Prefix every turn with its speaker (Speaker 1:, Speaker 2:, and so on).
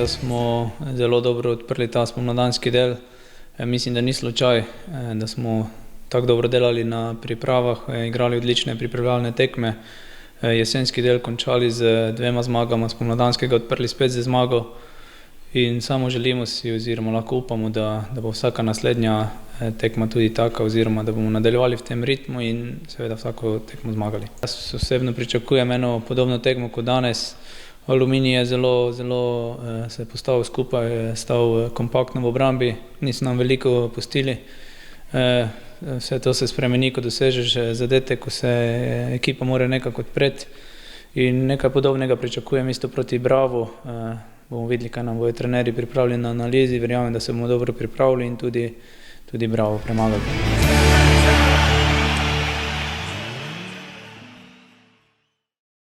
Speaker 1: da smo zelo dobro odprli ta spomladanski del. Mislim, da ni slučaj, da smo tako dobro delali na pripravah, igrali odlične pripravljalne tekme. Jesenski del končali z 2 zmagama, spomladanskega odprli spet z zmago in samo želimo si oziroma lahko upamo, da bo vsaka naslednja tekma tudi taka oziroma da bomo nadaljevali v tem ritmu in seveda vsako tekmo zmagali. Jaz osebno pričakujem eno podobno tekmo kot danes. Aluminij je zelo se postavil skupaj, stal kompaktno v obrambi, niso nam veliko pustili. Vse to se spremeni, ko dosežeš zadetek, ko se ekipa mora nekako odpreti in nekaj podobnega pričakujem isto proti Bravu. Bomo videli, kaj nam bodo trenerji pripravili na analizi, verjamem, da se bomo dobro pripravili in tudi Bravo premagali.